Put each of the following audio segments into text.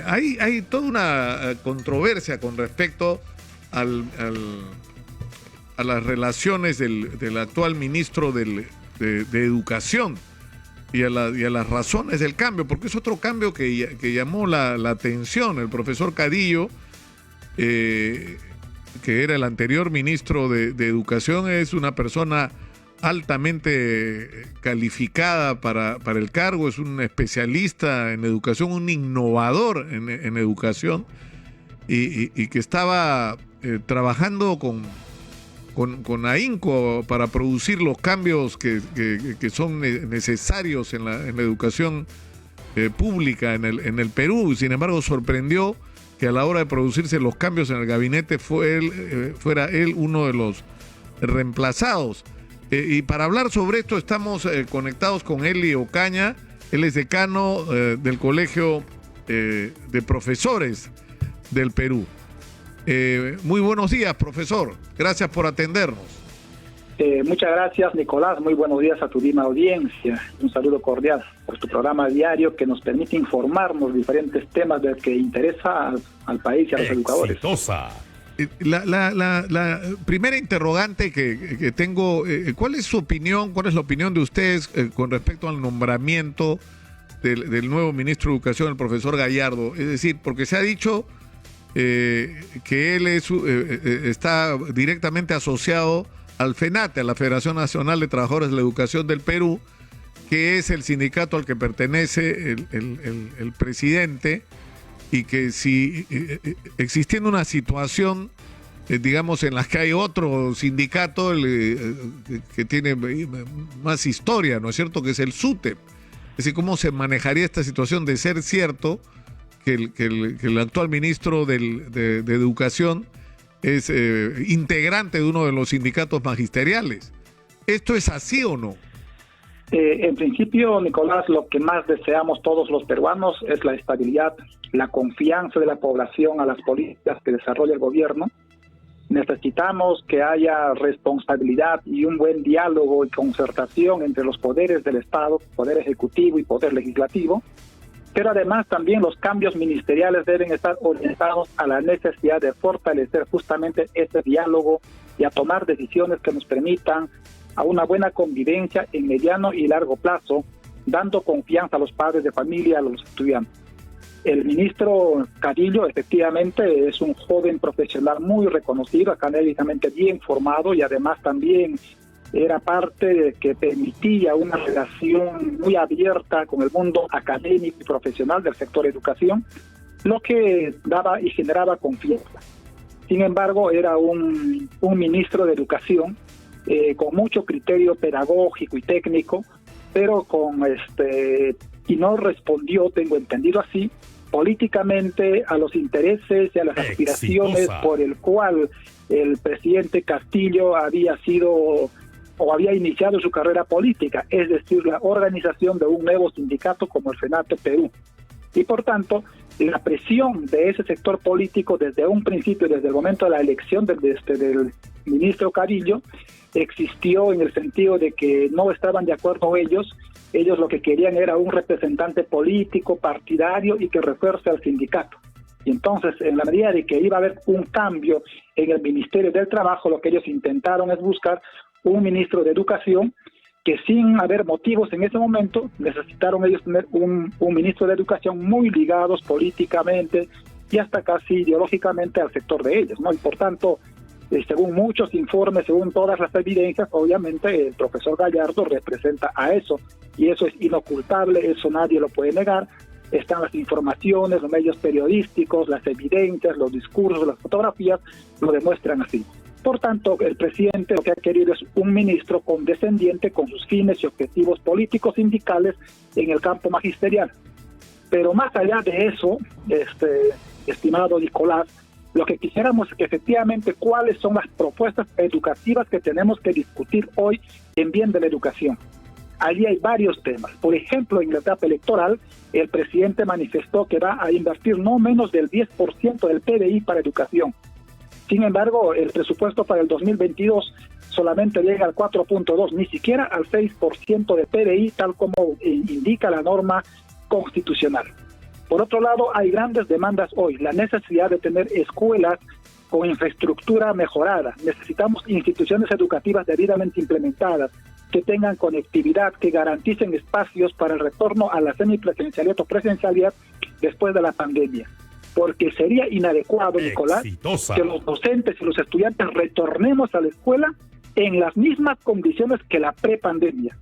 Hay toda una controversia con respecto a las relaciones del actual ministro de Educación y a las razones del cambio, porque es otro cambio que llamó la atención. El profesor Cadillo, que era el anterior ministro de Educación, es una persona altamente calificada para el cargo, es un especialista en educación, un innovador en educación, y que estaba trabajando con ahínco para producir los cambios que son necesarios en la educación pública en el Perú. Sin embargo, sorprendió que a la hora de producirse los cambios en el gabinete fuera él uno de los reemplazados. Y para hablar sobre esto estamos conectados con Eli Ocaña. Él es decano del Colegio de Profesores del Perú. Muy buenos días, profesor. Gracias por atendernos. Muchas gracias, Nicolás. Muy buenos días a tu misma audiencia. Un saludo cordial por tu programa diario que nos permite informarnos diferentes temas del que interesa al país y a los educadores. La primera interrogante que tengo, ¿cuál es su opinión, cuál es la opinión de ustedes con respecto al nombramiento del nuevo ministro de Educación, el profesor Gallardo? Es decir, porque se ha dicho que él está directamente asociado al FENATE, a la Federación Nacional de Trabajadores de la Educación del Perú, que es el sindicato al que pertenece el presidente, y que si existiendo una situación, digamos, en la que hay otro sindicato que tiene más historia, ¿no es cierto?, que es el SUTEP. Es decir, ¿cómo se manejaría esta situación de ser cierto que el actual ministro de Educación es integrante de uno de los sindicatos magisteriales? ¿Esto es así o no? En principio, Nicolás, lo que más deseamos todos los peruanos es la estabilidad, la confianza de la población a las políticas que desarrolla el gobierno. Necesitamos que haya responsabilidad y un buen diálogo y concertación entre los poderes del Estado, poder ejecutivo y poder legislativo, pero además también los cambios ministeriales deben estar orientados a la necesidad de fortalecer justamente ese diálogo y a tomar decisiones que nos permitan a una buena convivencia en mediano y largo plazo, dando confianza a los padres de familia, a los estudiantes. El ministro Cadillo efectivamente es un joven profesional muy reconocido, académicamente bien formado, y además también era parte que permitía una relación muy abierta con el mundo académico y profesional del sector educación, lo que daba y generaba confianza. Sin embargo, era un ministro de Educación con mucho criterio pedagógico y técnico, pero y no respondió, tengo entendido así, políticamente a los intereses y a las aspiraciones por el cual el presidente Castillo había iniciado su carrera política, es decir, la organización de un nuevo sindicato como el FENATE Perú. Y por tanto, la presión de ese sector político desde un principio, desde el momento de la elección del ministro Cadillo, existió en el sentido de que no estaban de acuerdo ellos lo que querían era un representante político, partidario y que refuerce al sindicato. Y entonces, en la medida de que iba a haber un cambio en el Ministerio del Trabajo, lo que ellos intentaron es buscar un ministro de Educación que, sin haber motivos en ese momento, necesitaron ellos tener un ministro de Educación muy ligados políticamente y hasta casi ideológicamente al sector de ellos, ¿no? Y por tanto, según muchos informes, según todas las evidencias, obviamente el profesor Gallardo representa a eso, y eso es inocultable, eso nadie lo puede negar. Están las informaciones, los medios periodísticos, las evidencias, los discursos, las fotografías, lo demuestran así. Por tanto, el presidente lo que ha querido es un ministro condescendiente con sus fines y objetivos políticos sindicales en el campo magisterial. Pero más allá de eso, estimado Nicolás, lo que quisiéramos es que efectivamente cuáles son las propuestas educativas que tenemos que discutir hoy en bien de la educación. Allí hay varios temas. Por ejemplo, en la etapa electoral, el presidente manifestó que va a invertir no menos del 10% del PBI para educación. Sin embargo, el presupuesto para el 2022 solamente llega al 4.2, ni siquiera al 6% de PBI, tal como indica la norma constitucional. Por otro lado, hay grandes demandas hoy, la necesidad de tener escuelas con infraestructura mejorada. Necesitamos instituciones educativas debidamente implementadas, que tengan conectividad, que garanticen espacios para el retorno a la semipresencialidad o presencialidad después de la pandemia. Porque sería inadecuado, Nicolás, que los docentes y los estudiantes retornemos a la escuela en las mismas condiciones que la prepandemia.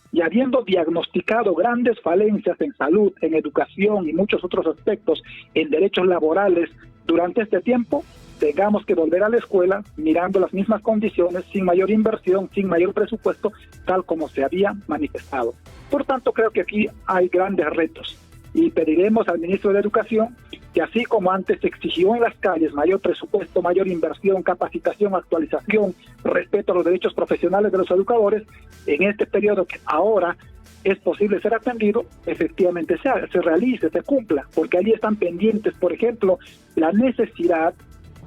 Y habiendo diagnosticado grandes falencias en salud, en educación y muchos otros aspectos, en derechos laborales durante este tiempo, tengamos que volver a la escuela mirando las mismas condiciones, sin mayor inversión, sin mayor presupuesto, tal como se había manifestado. Por tanto, creo que aquí hay grandes retos y pediremos al ministro de Educación que, así como antes se exigió en las calles mayor presupuesto, mayor inversión, capacitación, actualización, respeto a los derechos profesionales de los educadores, en este periodo que ahora es posible ser atendido, efectivamente se realice, se cumpla, porque allí están pendientes, por ejemplo, la necesidad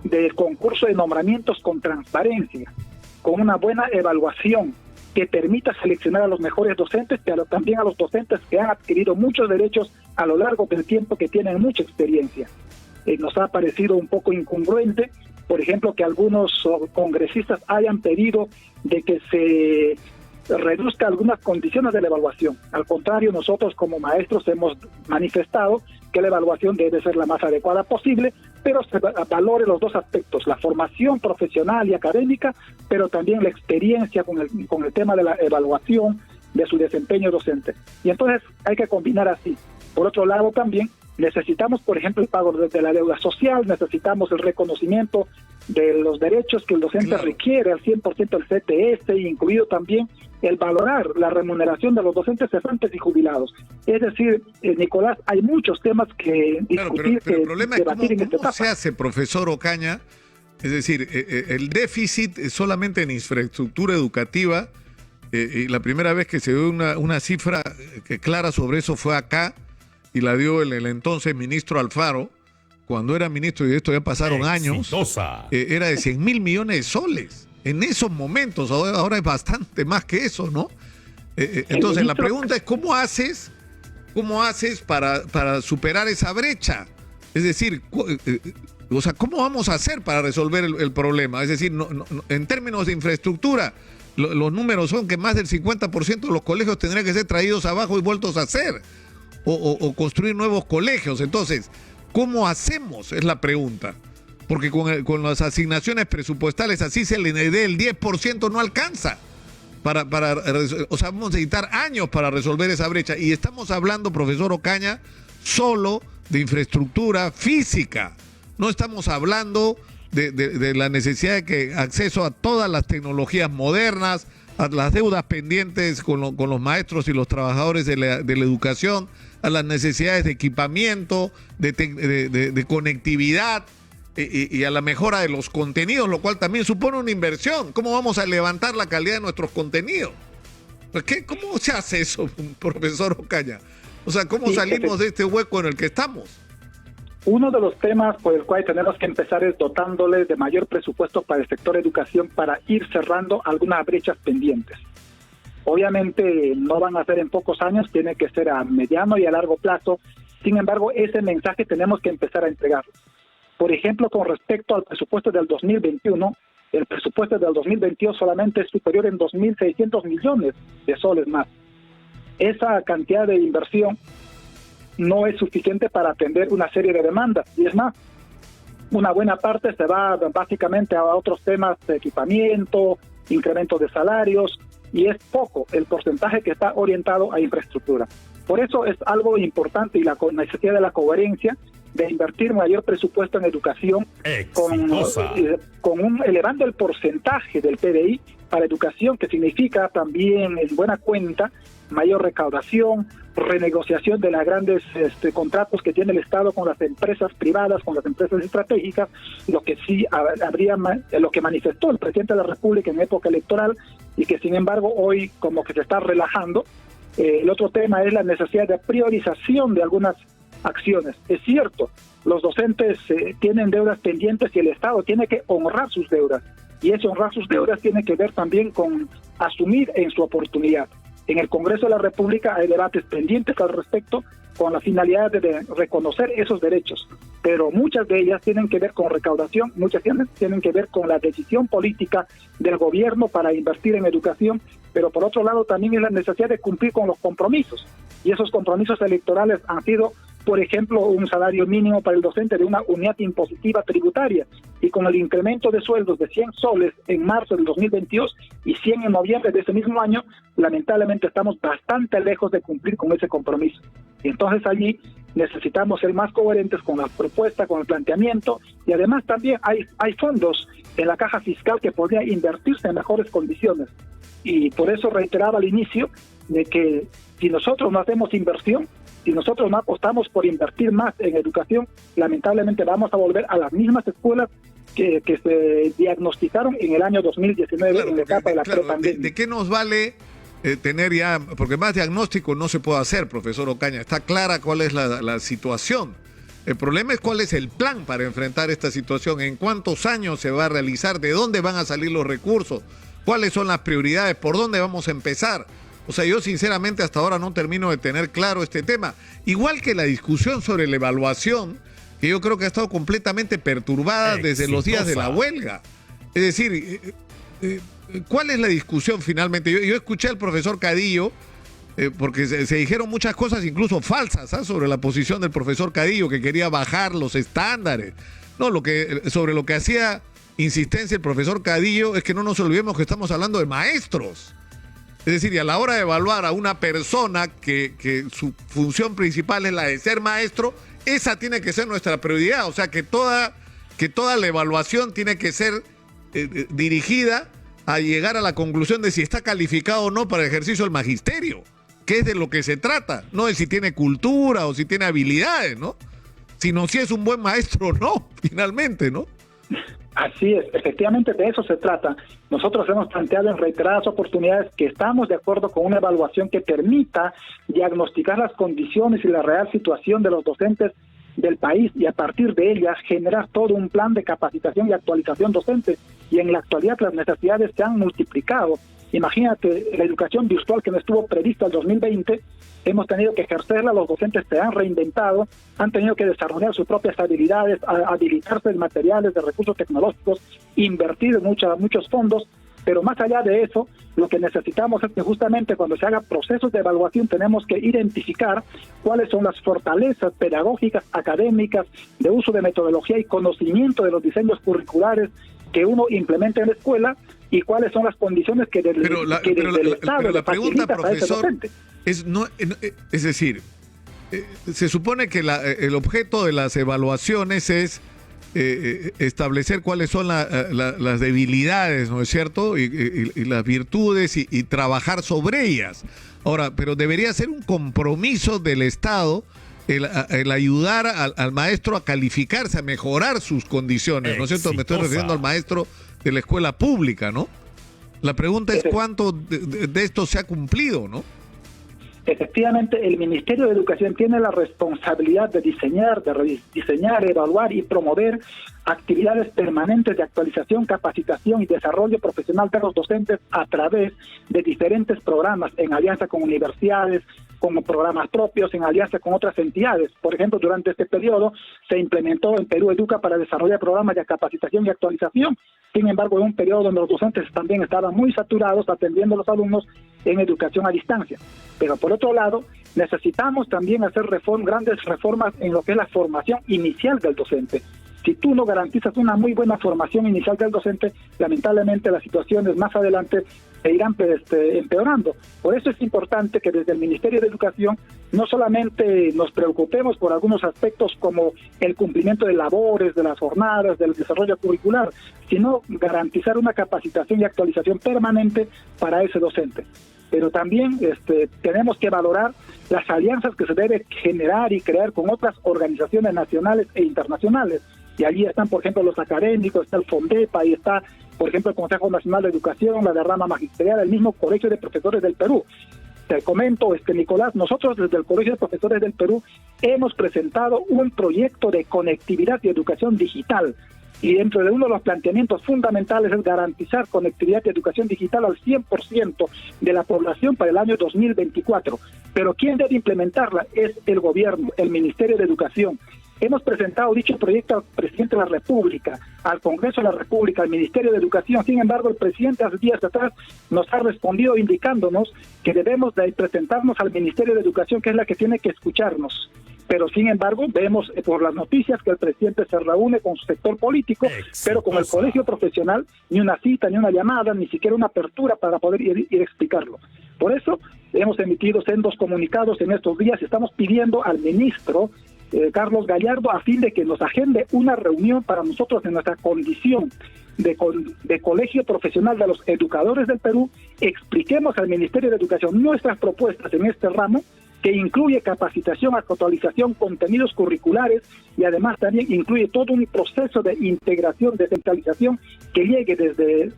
del concurso de nombramientos con transparencia, con una buena evaluación que permita seleccionar a los mejores docentes, pero también a los docentes que han adquirido muchos derechos a lo largo del tiempo, que tienen mucha experiencia. Nos ha parecido un poco incongruente, por ejemplo, que algunos congresistas hayan pedido de que se reduzca algunas condiciones de la evaluación. Al contrario, nosotros como maestros hemos manifestado que la evaluación debe ser la más adecuada posible, pero se valore los dos aspectos, la formación profesional y académica, pero también la experiencia con el tema de la evaluación de su desempeño docente. Y entonces hay que combinar así. Por otro lado, también necesitamos, por ejemplo, el pago de la deuda social, necesitamos el reconocimiento de los derechos que el docente requiere al 100% del CTS, incluido también el valorar la remuneración de los docentes cesantes y jubilados. Es decir, Nicolás, hay muchos temas que discutir, pero el problema es debatir en esta etapa. ¿Cómo se hace, profesor Ocaña? Es decir, el déficit es solamente en infraestructura educativa, y la primera vez que se dio una cifra clara sobre eso fue acá, y la dio el entonces ministro Alfaro, cuando era ministro, y de esto ya pasaron años, era de 100.000 millones de soles. En esos momentos, ahora es bastante más que eso, ¿no? Entonces la pregunta es, ¿cómo haces para superar esa brecha? Es decir, ¿cómo vamos a hacer para resolver el problema? Es decir, en términos de infraestructura, los números son que más del 50% de los colegios tendrían que ser traídos abajo y vueltos a hacer, o construir nuevos colegios. Entonces, ¿cómo hacemos? Es la pregunta. Porque con las asignaciones presupuestales, así se le dé el 10%, no alcanza. O sea, vamos a necesitar años para resolver esa brecha. Y estamos hablando, profesor Ocaña, solo de infraestructura física. No estamos hablando de la necesidad de que acceso a todas las tecnologías modernas, a las deudas pendientes con los maestros y los trabajadores de la educación, a las necesidades de equipamiento, de conectividad, y a la mejora de los contenidos, lo cual también supone una inversión. ¿Cómo vamos a levantar la calidad de nuestros contenidos? ¿Cómo se hace eso, profesor Ocaña? O sea, ¿cómo salimos de este hueco en el que estamos? Uno de los temas por el cual tenemos que empezar es dotándole de mayor presupuesto para el sector educación, para ir cerrando algunas brechas pendientes. Obviamente no van a ser en pocos años, tiene que ser a mediano y a largo plazo. Sin embargo, ese mensaje tenemos que empezar a entregarlo. Por ejemplo, con respecto al presupuesto del 2021, el presupuesto del 2022 solamente es superior en 2.600 millones de soles más. Esa cantidad de inversión no es suficiente para atender una serie de demandas. Y es más, una buena parte se va básicamente a otros temas de equipamiento, incremento de salarios, y es poco el porcentaje que está orientado a infraestructura. Por eso es algo importante y la necesidad de la coherencia de invertir mayor presupuesto en educación, elevando el porcentaje del PBI para educación, que significa también, en buena cuenta, mayor recaudación, renegociación de los grandes contratos que tiene el Estado con las empresas privadas, con las empresas estratégicas, lo que sí lo que manifestó el presidente de la República en época electoral, y que sin embargo hoy como que se está relajando. El otro tema es la necesidad de priorización de algunas acciones. Es cierto, los docentes tienen deudas pendientes y el Estado tiene que honrar sus deudas, y ese honrar sus deudas tiene que ver también con asumir en su oportunidad. En el Congreso de la República hay debates pendientes al respecto, con la finalidad de reconocer esos derechos, pero muchas de ellas tienen que ver con recaudación, muchas tienen que ver con la decisión política del gobierno para invertir en educación, pero por otro lado también es la necesidad de cumplir con los compromisos, y esos compromisos electorales han sido, por ejemplo, un salario mínimo para el docente de una unidad impositiva tributaria, y con el incremento de sueldos de 100 soles en marzo del 2022 y 100 en noviembre de ese mismo año, lamentablemente estamos bastante lejos de cumplir con ese compromiso. Y entonces allí necesitamos ser más coherentes con la propuesta, con el planteamiento, y además también hay fondos en la caja fiscal que podría invertirse en mejores condiciones. Y por eso reiteraba al inicio de que si nosotros no hacemos inversión, si nosotros no apostamos por invertir más en educación, lamentablemente vamos a volver a las mismas escuelas que se diagnosticaron en el año 2019, claro, en la etapa de la prepandemia. ¿De qué nos vale tener ya, porque más diagnóstico no se puede hacer, profesor Ocaña? Está clara cuál es la situación. El problema es cuál es el plan para enfrentar esta situación, en cuántos años se va a realizar, de dónde van a salir los recursos, cuáles son las prioridades, por dónde vamos a empezar. O sea, yo sinceramente hasta ahora no termino de tener claro este tema. Igual que la discusión sobre la evaluación, que yo creo que ha estado completamente perturbada desde los días de la huelga. Es decir, ¿cuál es la discusión finalmente? Yo escuché al profesor Cadillo, porque se dijeron muchas cosas incluso falsas sobre la posición del profesor Cadillo, que quería bajar los estándares. No, sobre lo que hacía insistencia el profesor Cadillo es que no nos olvidemos que estamos hablando de maestros. Es decir, y a la hora de evaluar a una persona que su función principal es la de ser maestro, esa tiene que ser nuestra prioridad. O sea, que toda la evaluación tiene que ser dirigida a llegar a la conclusión de si está calificado o no para el ejercicio del magisterio, que es de lo que se trata, no de si tiene cultura o si tiene habilidades, ¿no? Sino si es un buen maestro o no, finalmente, ¿no? Así es, efectivamente de eso se trata. Nosotros hemos planteado en reiteradas oportunidades que estamos de acuerdo con una evaluación que permita diagnosticar las condiciones y la real situación de los docentes del país y a partir de ellas generar todo un plan de capacitación y actualización docente. Y en la actualidad las necesidades se han multiplicado. Imagínate, la educación virtual que no estuvo prevista el 2020, hemos tenido que ejercerla, los docentes se han reinventado, han tenido que desarrollar sus propias habilidades, habilitarse en materiales, de recursos tecnológicos, invertir en muchos fondos, pero más allá de eso, lo que necesitamos es que justamente cuando se hagan procesos de evaluación tenemos que identificar cuáles son las fortalezas pedagógicas, académicas, de uso de metodología y conocimiento de los diseños curriculares que uno implementa en la escuela y cuáles son las condiciones que desde el Estado le facilita para ese docente. Es decir, se supone que el objeto de las evaluaciones es establecer cuáles son las debilidades, ¿no es cierto? Y las virtudes y trabajar sobre ellas. Ahora, pero debería ser un compromiso del Estado el ayudar al maestro a calificarse, a mejorar sus condiciones, ¿no es cierto? Me estoy refiriendo al maestro de la escuela pública, ¿no? La pregunta es cuánto de esto se ha cumplido, ¿no? Efectivamente, el Ministerio de Educación tiene la responsabilidad de diseñar, evaluar y promover actividades permanentes de actualización, capacitación y desarrollo profesional de los docentes a través de diferentes programas en alianza con universidades, con programas propios, en alianza con otras entidades. Por ejemplo, durante este periodo se implementó en Perú Educa para desarrollar programas de capacitación y actualización. Sin embargo, en un periodo donde los docentes también estaban muy saturados atendiendo a los alumnos en educación a distancia. Pero por otro lado, necesitamos también hacer grandes reformas en lo que es la formación inicial del docente. Si tú no garantizas una muy buena formación inicial del docente, lamentablemente las situaciones más adelante se irán empeorando. Por eso es importante que desde el Ministerio de Educación no solamente nos preocupemos por algunos aspectos como el cumplimiento de labores, de las jornadas, del desarrollo curricular, sino garantizar una capacitación y actualización permanente para ese docente. Pero también tenemos que valorar las alianzas que se debe generar y crear con otras organizaciones nacionales e internacionales. Y allí están, por ejemplo, los académicos, está el FONDEPA, y está, por ejemplo, el Consejo Nacional de Educación, la de rama magisterial, el mismo Colegio de Profesores del Perú. Te comento, Nicolás, nosotros desde el Colegio de Profesores del Perú hemos presentado un proyecto de conectividad y educación digital y dentro de uno de los planteamientos fundamentales es garantizar conectividad y educación digital al 100% de la población para el año 2024. Pero ¿quién debe implementarla? Es el gobierno, el Ministerio de Educación. Hemos presentado dicho proyecto al presidente de la República, al Congreso de la República, al Ministerio de Educación. Sin embargo, el presidente hace días atrás nos ha respondido indicándonos que debemos de presentarnos al Ministerio de Educación, que es la que tiene que escucharnos. Pero sin embargo, vemos por las noticias que el presidente se reúne con su sector político, pero con el colegio profesional, ni una cita, ni una llamada, ni siquiera una apertura para poder ir a explicarlo. Por eso hemos emitido sendos comunicados en estos días. Estamos pidiendo al ministro Carlos Gallardo a fin de que nos agende una reunión para nosotros en nuestra condición de colegio profesional de los educadores del Perú, expliquemos al Ministerio de Educación nuestras propuestas en este ramo, que incluye capacitación, actualización, contenidos curriculares y además también incluye todo un proceso de integración, descentralización que llegue desde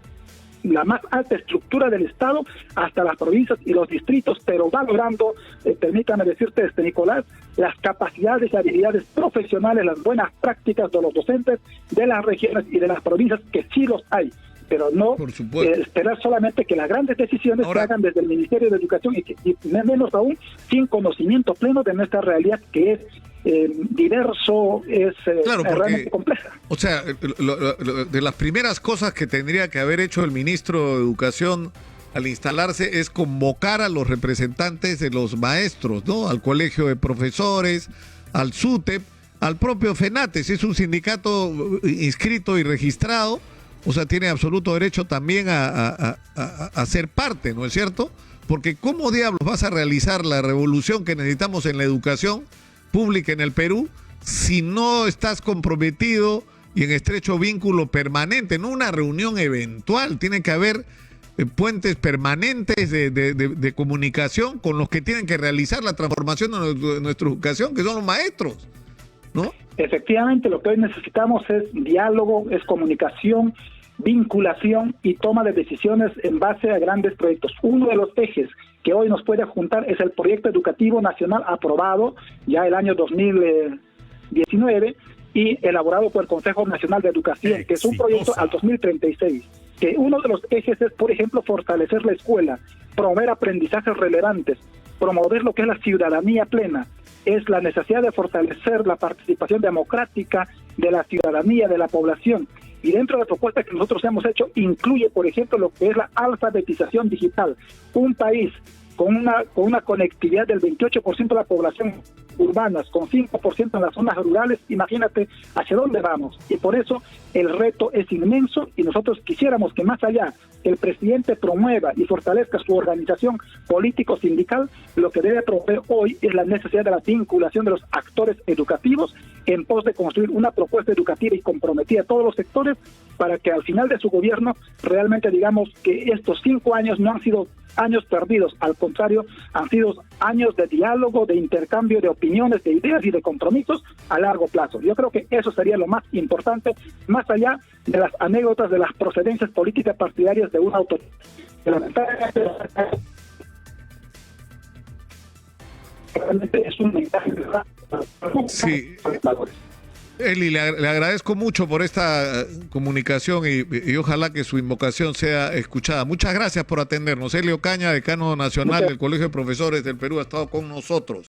la más alta estructura del Estado hasta las provincias y los distritos, pero valorando, permítame decirte, Nicolás, las capacidades y habilidades profesionales, las buenas prácticas de los docentes de las regiones y de las provincias, que sí los hay, pero no esperar solamente que las grandes decisiones se hagan desde el Ministerio de Educación y menos aún sin conocimiento pleno de nuestra realidad, que es diverso, es realmente compleja. O sea, de las primeras cosas que tendría que haber hecho el ministro de Educación al instalarse es convocar a los representantes de los maestros, ¿no? Al colegio de profesores, al SUTEP, al propio FENATE, si es un sindicato inscrito y registrado, o sea, tiene absoluto derecho también a ser parte, ¿no es cierto? Porque ¿cómo diablos vas a realizar la revolución que necesitamos en la educación pública en el Perú si no estás comprometido y en estrecho vínculo permanente, no una reunión eventual? Tiene que haber puentes permanentes de comunicación con los que tienen que realizar la transformación de nuestra educación, que son los maestros, ¿no? Efectivamente, lo que hoy necesitamos es diálogo, es comunicación, vinculación y toma de decisiones en base a grandes proyectos. Uno de los ejes que hoy nos puede juntar es el proyecto educativo nacional aprobado ya el año 2019 y elaborado por el Consejo Nacional de Educación, que es un proyecto al 2036, que uno de los ejes es, por ejemplo, fortalecer la escuela, promover aprendizajes relevantes, promover lo que es la ciudadanía plena, es la necesidad de fortalecer la participación democrática de la ciudadanía, de la población. Y dentro de la propuesta que nosotros hemos hecho, incluye, por ejemplo, lo que es la alfabetización digital. Un país con una conectividad del 28% de la población urbanas, con 5% en las zonas rurales, imagínate hacia dónde vamos. Y por eso el reto es inmenso y nosotros quisiéramos que más allá el presidente promueva y fortalezca su organización político-sindical, lo que debe promover hoy es la necesidad de la vinculación de los actores educativos en pos de construir una propuesta educativa y comprometida a todos los sectores para que al final de su gobierno realmente digamos que estos 5 años no han sido años perdidos, al contrario, han sido años de diálogo, de intercambio de opiniones, de ideas y de compromisos a largo plazo. Yo creo que eso sería lo más importante, más allá de las anécdotas de las procedencias políticas partidarias de una autoridad. Realmente es un mensaje de verdad. Sí. Eli, le agradezco mucho por esta comunicación y ojalá que su invocación sea escuchada. Muchas gracias por atendernos. Eli Ocaña, decano nacional del Colegio de Profesores del Perú, ha estado con nosotros.